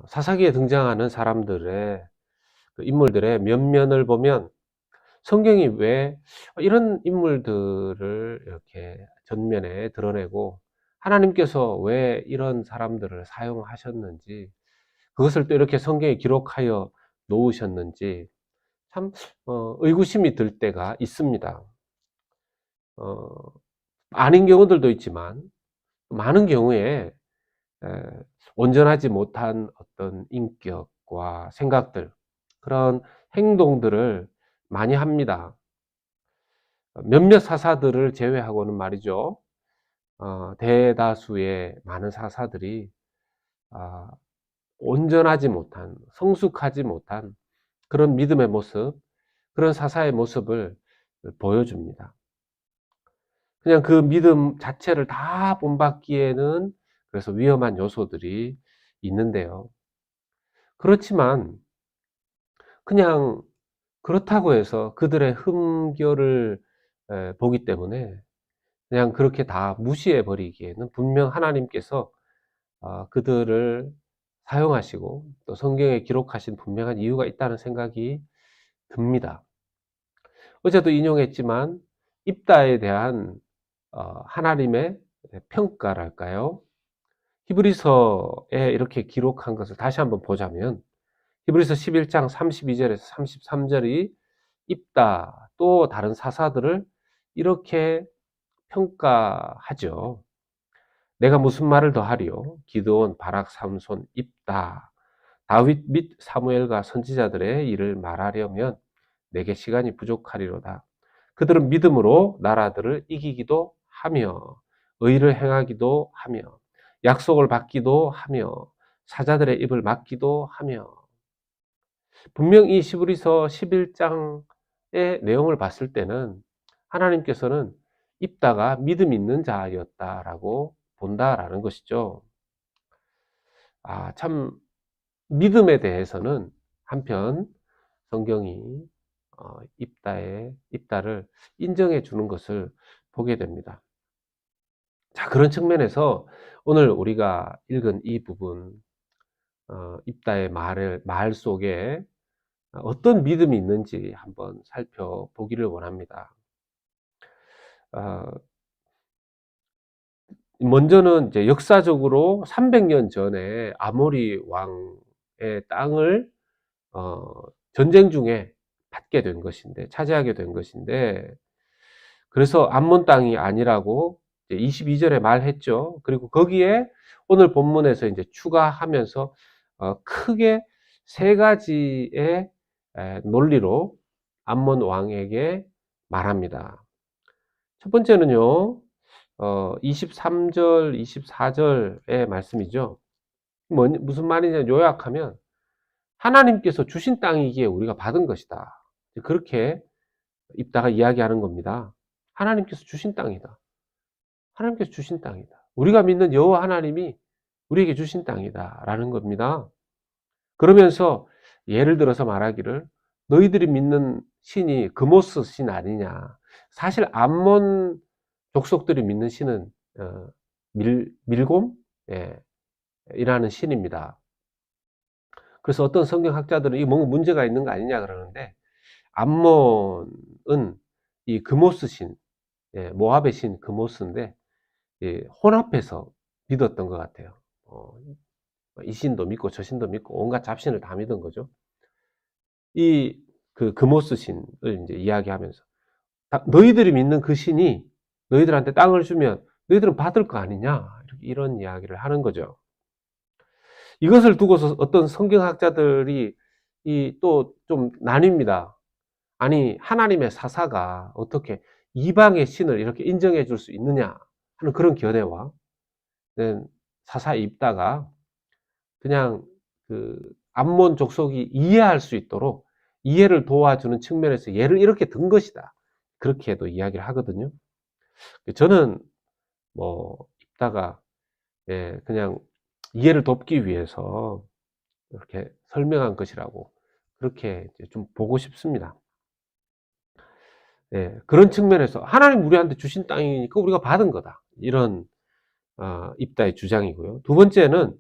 사사기에 등장하는 사람들의 그 인물들의 면면을 보면 성경이 왜 이런 인물들을 이렇게 전면에 드러내고 하나님께서 왜 이런 사람들을 사용하셨는지, 그것을 또 이렇게 성경에 기록하여 놓으셨는지 참 의구심이 들 때가 있습니다. 아닌 경우들도 있지만 많은 경우에 온전하지 못한 어떤 인격과 생각들, 그런 행동들을 많이 합니다. 몇몇 사사들을 제외하고는 말이죠. 대다수의 많은 사사들이 온전하지 못한, 성숙하지 못한 그런 믿음의 모습, 그런 사사의 모습을 보여줍니다. 그냥 그 믿음 자체를 다 본받기에는 그래서 위험한 요소들이 있는데요. 그렇지만 그냥 그렇다고 해서 그들의 흠결을 보기 때문에 그냥 그렇게 다 무시해 버리기에는 분명 하나님께서 그들을 사용하시고 또 성경에 기록하신 분명한 이유가 있다는 생각이 듭니다. 어제도 인용했지만 입다에 대한 하나님의 평가랄까요? 히브리서에 이렇게 기록한 것을 다시 한번 보자면 히브리서 11장 32절에서 33절이 입다 또 다른 사사들을 이렇게 평가하죠. 내가 무슨 말을 더하리요? 기드온, 바락, 삼손, 입다, 다윗 및 사무엘과 선지자들의 일을 말하려면 내게 시간이 부족하리로다. 그들은 믿음으로 나라들을 이기기도 하며 의를 행하기도 하며 약속을 받기도 하며 사자들의 입을 막기도 하며. 분명 이 히브리서 11장의 내용을 봤을 때는 하나님께서는 입다가 믿음 있는 자였다라고 본다라는 것이죠. 참 믿음에 대해서는 한편 성경이 입다를 인정해 주는 것을 보게 됩니다. 자, 그런 측면에서 오늘 우리가 읽은 이 부분, 입다의 말 속에 어떤 믿음이 있는지 한번 살펴보기를 원합니다. 먼저는 이제 역사적으로 300년 전에 아모리 왕의 땅을 전쟁 중에 받게 된 것인데, 차지하게 된 것인데, 그래서 암몬 땅이 아니라고 22절에 말했죠. 그리고 거기에 오늘 본문에서 이제 추가하면서 크게 세 가지의 논리로 암몬 왕에게 말합니다. 첫 번째는요, 23절, 24절의 말씀이죠. 무슨 말이냐 요약하면 하나님께서 주신 땅이기에 우리가 받은 것이다. 그렇게 입다가 이야기하는 겁니다. 하나님께서 주신 땅이다. 하나님께서 주신 땅이다. 우리가 믿는 여호와 하나님이 우리에게 주신 땅이다 라는 겁니다. 그러면서 예를 들어서 말하기를 너희들이 믿는 신이 그모스 신 아니냐. 사실 암몬 족속들이 믿는 신은 밀곰 이라는 신입니다. 그래서 어떤 성경학자들은 이 뭔가 문제가 있는 거 아니냐 그러는데, 암몬은 이 그모스 신, 모압의 신 그모스인데 혼합해서 믿었던 것 같아요. 이 신도 믿고 저 신도 믿고 온갖 잡신을 다 믿은 거죠. 그 그모스 신을 이제 이야기하면서 너희들이 믿는 그 신이 너희들한테 땅을 주면 너희들은 받을 거 아니냐, 이런 이야기를 하는 거죠. 이것을 두고서 어떤 성경학자들이 또 좀 나뉩니다. 아니, 하나님의 사사가 어떻게 이방의 신을 이렇게 인정해 줄 수 있느냐 하는 그런 견해와 사사 입다가 그냥 그 암몬 족속이 이해할 수 있도록 이해를 도와주는 측면에서 예를 이렇게 든 것이다, 그렇게도 이야기를 하거든요. 저는 입다가 그냥 이해를 돕기 위해서 이렇게 설명한 것이라고 그렇게 좀 보고 싶습니다. 그런 측면에서 하나님 우리한테 주신 땅이니까 우리가 받은 거다, 이런 입다의 주장이고요. 두 번째는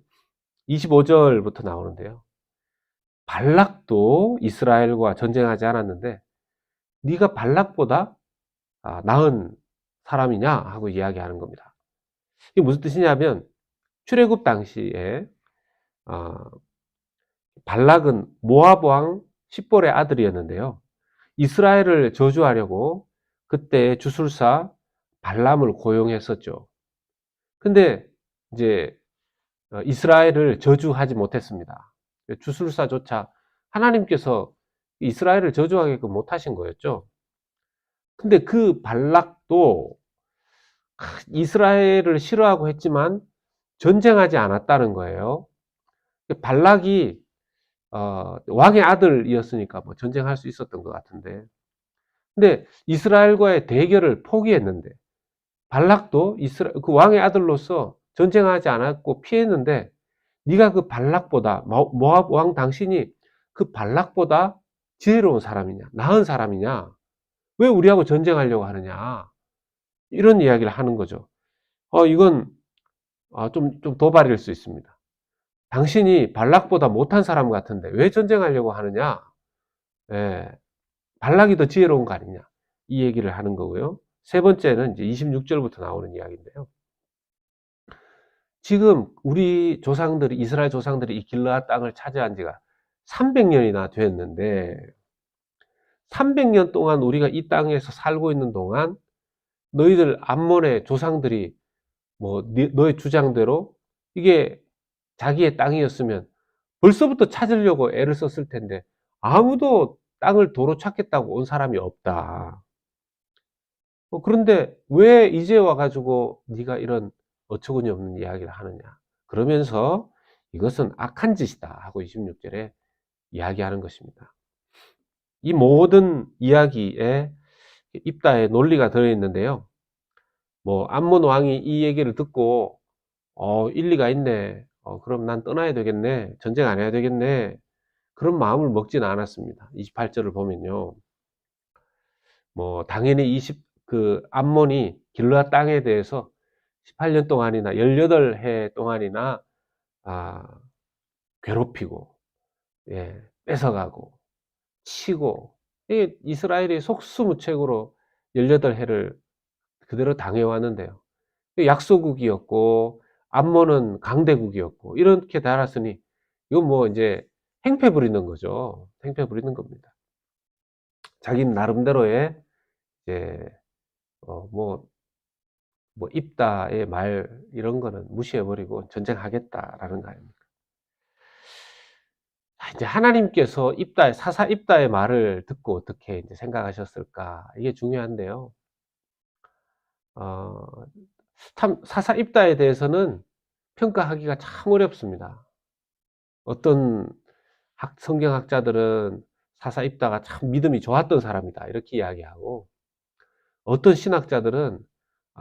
25절부터 나오는데요. 발락도 이스라엘과 전쟁하지 않았는데 네가 발락보다 나은 사람이냐 하고 이야기하는 겁니다. 이게 무슨 뜻이냐면 출애굽 당시에 발락은 모압 왕 십볼의 아들이었는데요. 이스라엘을 저주하려고 그때 주술사 발람을 고용했었죠. 근데 이제 이스라엘을 저주하지 못했습니다. 주술사조차 하나님께서 이스라엘을 저주하게끔 못하신 거였죠. 근데 그 발락도 이스라엘을 싫어하고 했지만 전쟁하지 않았다는 거예요. 발락이 왕의 아들이었으니까 뭐 전쟁할 수 있었던 것 같은데, 근데 이스라엘과의 대결을 포기했는데 발락도 그 왕의 아들로서 전쟁하지 않았고 피했는데, 네가 그 발락보다, 모압 왕 당신이 그 발락보다 지혜로운 사람이냐, 나은 사람이냐, 왜 우리하고 전쟁하려고 하느냐, 이런 이야기를 하는 거죠. 이건 좀 도발일 수 있습니다. 당신이 발락보다 못한 사람 같은데 왜 전쟁하려고 하느냐, 예, 발락이 더 지혜로운 거 아니냐, 이 얘기를 하는 거고요. 세 번째는 이제 26절부터 나오는 이야기인데요. 지금 우리 조상들이, 이스라엘 조상들이 이 길르앗 땅을 차지한 지가 300년이나 됐는데, 300년 동안 우리가 이 땅에서 살고 있는 동안 너희들 암몬의 조상들이 뭐 너의 주장대로 이게 자기의 땅이었으면 벌써부터 찾으려고 애를 썼을 텐데 아무도 땅을 도로 찾겠다고 온 사람이 없다. 그런데 왜 이제 와가지고 네가 이런 어처구니 없는 이야기를 하느냐, 그러면서 이것은 악한 짓이다 하고 26절에 이야기하는 것입니다. 이 모든 이야기에 입다의 논리가 들어있는데요. 뭐 암몬 왕이 이 얘기를 듣고 일리가 있네, 그럼 난 떠나야 되겠네, 전쟁 안 해야 되겠네, 그런 마음을 먹지는 않았습니다. 28절을 보면요, 뭐 당연히 그 암몬이 길르앗 땅에 대해서 18년 동안이나 18해 동안이나 괴롭히고, 예, 뺏어가고 치고, 이스라엘이 속수무책으로 18해를 그대로 당해왔는데요. 약소국이었고 암몬은 강대국이었고 이렇게 달았으니 이건 뭐 이제 행패 부리는 거죠. 행패 부리는 겁니다. 자기는 나름대로의 이제 뭐 입다의 말 이런 거는 무시해버리고 전쟁하겠다라는 거 아닙니까? 이제 하나님께서 사사 입다의 말을 듣고 어떻게 이제 생각하셨을까, 이게 중요한데요. 참 사사 입다에 대해서는 평가하기가 참 어렵습니다. 어떤 성경학자들은 사사 입다가 참 믿음이 좋았던 사람이다 이렇게 이야기하고, 어떤 신학자들은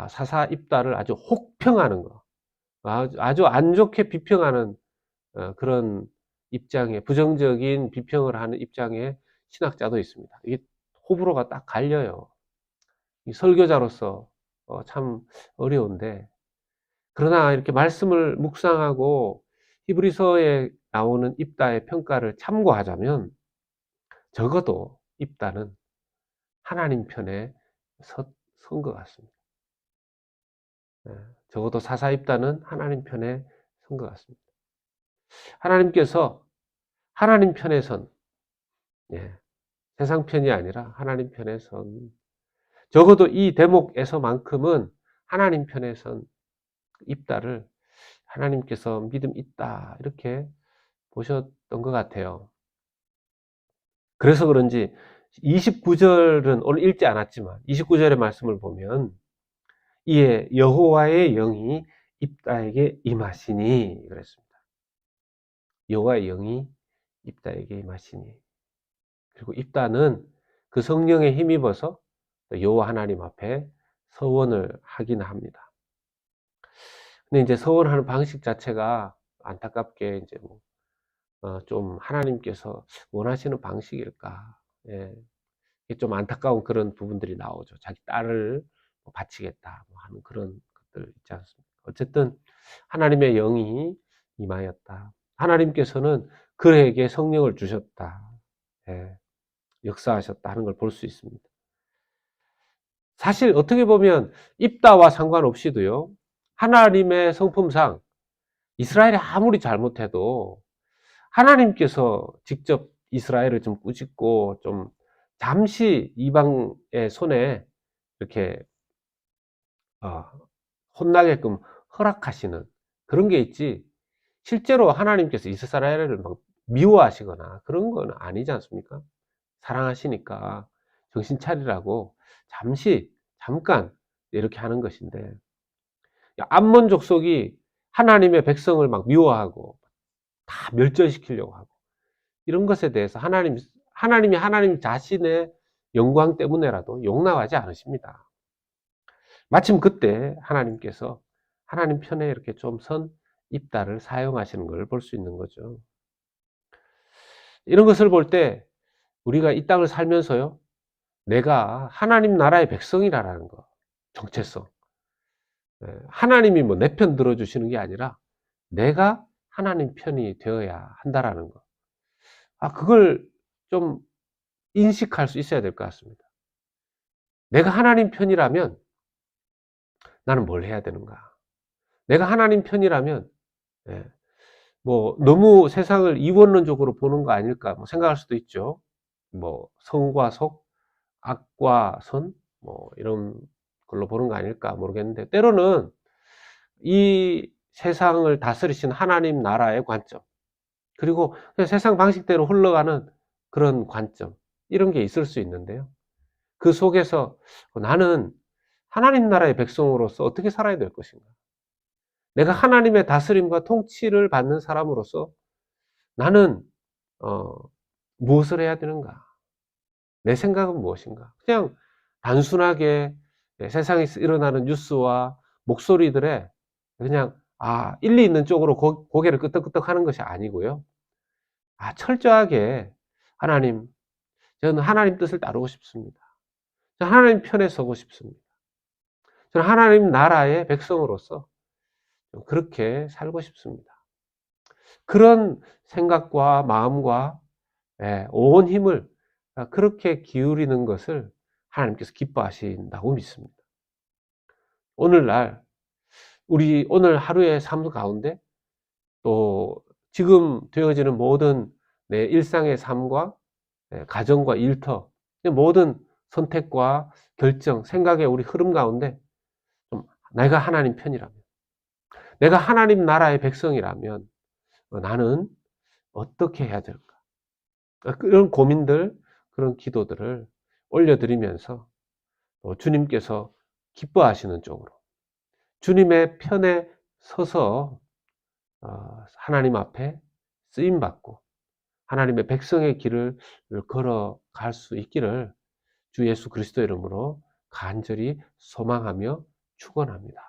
사사 입다를 아주 혹평하는 거, 아주 안 좋게 비평하는 그런 입장에, 부정적인 비평을 하는 입장의 신학자도 있습니다. 이게 호불호가 딱 갈려요. 이 설교자로서 참 어려운데, 그러나 이렇게 말씀을 묵상하고 히브리서에 나오는 입다의 평가를 참고하자면 적어도 입다는 하나님 편에 선 것 같습니다. 적어도 사사 입다는 하나님 편에 선 것 같습니다. 하나님께서 하나님 편에 선, 세상 편이 아니라 하나님 편에 선, 적어도 이 대목에서만큼은 하나님 편에 선 입다를 하나님께서 믿음 있다 이렇게 보셨던 것 같아요. 그래서 그런지 29절은 오늘 읽지 않았지만 29절의 말씀을 보면 이에 여호와의 영이 입다에게 임하시니 그랬습니다. 여호와의 영이 입다에게 임하시니. 그리고 입다는 그 성령에 힘입어서 여호와 하나님 앞에 서원을 하긴 합니다. 근데 이제 서원하는 방식 자체가 안타깝게 이제 좀 하나님께서 원하시는 방식일까, 예, 좀 안타까운 그런 부분들이 나오죠. 자기 딸을 바치겠다 하는 그런 것들 있지 않습니까? 어쨌든 하나님의 영이 임하였다. 하나님께서는 그에게 성령을 주셨다. 예, 역사하셨다 하는 걸 볼 수 있습니다. 사실 어떻게 보면 입다와 상관없이도요, 하나님의 성품상 이스라엘이 아무리 잘못해도 하나님께서 직접 이스라엘을 좀 꾸짖고 좀 잠시 이방의 손에 이렇게 혼나게끔 허락하시는 그런 게 있지, 실제로 하나님께서 이스라엘을 막 미워하시거나 그런 건 아니지 않습니까? 사랑하시니까 정신 차리라고 잠깐 이렇게 하는 것인데, 암몬 족속이 하나님의 백성을 막 미워하고 다 멸절시키려고 하고 이런 것에 대해서 하나님이 하나님 자신의 영광 때문에라도 용납하지 않으십니다. 마침 그때 하나님께서 하나님 편에 이렇게 좀 선 입다를 사용하시는 걸 볼 수 있는 거죠. 이런 것을 볼 때 우리가 이 땅을 살면서요, 내가 하나님 나라의 백성이라는 거, 정체성. 하나님이 뭐 내 편 들어주시는 게 아니라 내가 하나님 편이 되어야 한다라는 거. 그걸 좀 인식할 수 있어야 될 것 같습니다. 내가 하나님 편이라면 나는 뭘 해야 되는가? 내가 하나님 편이라면, 뭐 너무 세상을 이원론적으로 보는 거 아닐까 뭐 생각할 수도 있죠. 뭐 성과 속, 악과 선, 뭐 이런 걸로 보는 거 아닐까 모르겠는데, 때로는 이 세상을 다스리신 하나님 나라의 관점, 그리고 그냥 세상 방식대로 흘러가는 그런 관점, 이런 게 있을 수 있는데요, 그 속에서 나는 하나님 나라의 백성으로서 어떻게 살아야 될 것인가, 내가 하나님의 다스림과 통치를 받는 사람으로서 나는 무엇을 해야 되는가, 내 생각은 무엇인가. 그냥 단순하게 세상에서 일어나는 뉴스와 목소리들에 그냥 일리 있는 쪽으로 고개를 끄덕끄덕 하는 것이 아니고요, 철저하게 하나님, 저는 하나님 뜻을 따르고 싶습니다. 저는 하나님 편에 서고 싶습니다. 저는 하나님 나라의 백성으로서 그렇게 살고 싶습니다. 그런 생각과 마음과 온 힘을 그렇게 기울이는 것을 하나님께서 기뻐하신다고 믿습니다. 오늘날 우리 오늘 하루의 삶 가운데 또 지금 되어지는 모든 내 일상의 삶과 가정과 일터, 모든 선택과 결정, 생각의 우리 흐름 가운데 좀 내가 하나님 편이라면, 내가 하나님 나라의 백성이라면 나는 어떻게 해야 될까? 그런 고민들, 그런 기도들을 올려드리면서 주님께서 기뻐하시는 쪽으로, 주님의 편에 서서 하나님 앞에 쓰임받고 하나님의 백성의 길을 걸어갈 수 있기를 주 예수 그리스도 이름으로 간절히 소망하며 축원합니다.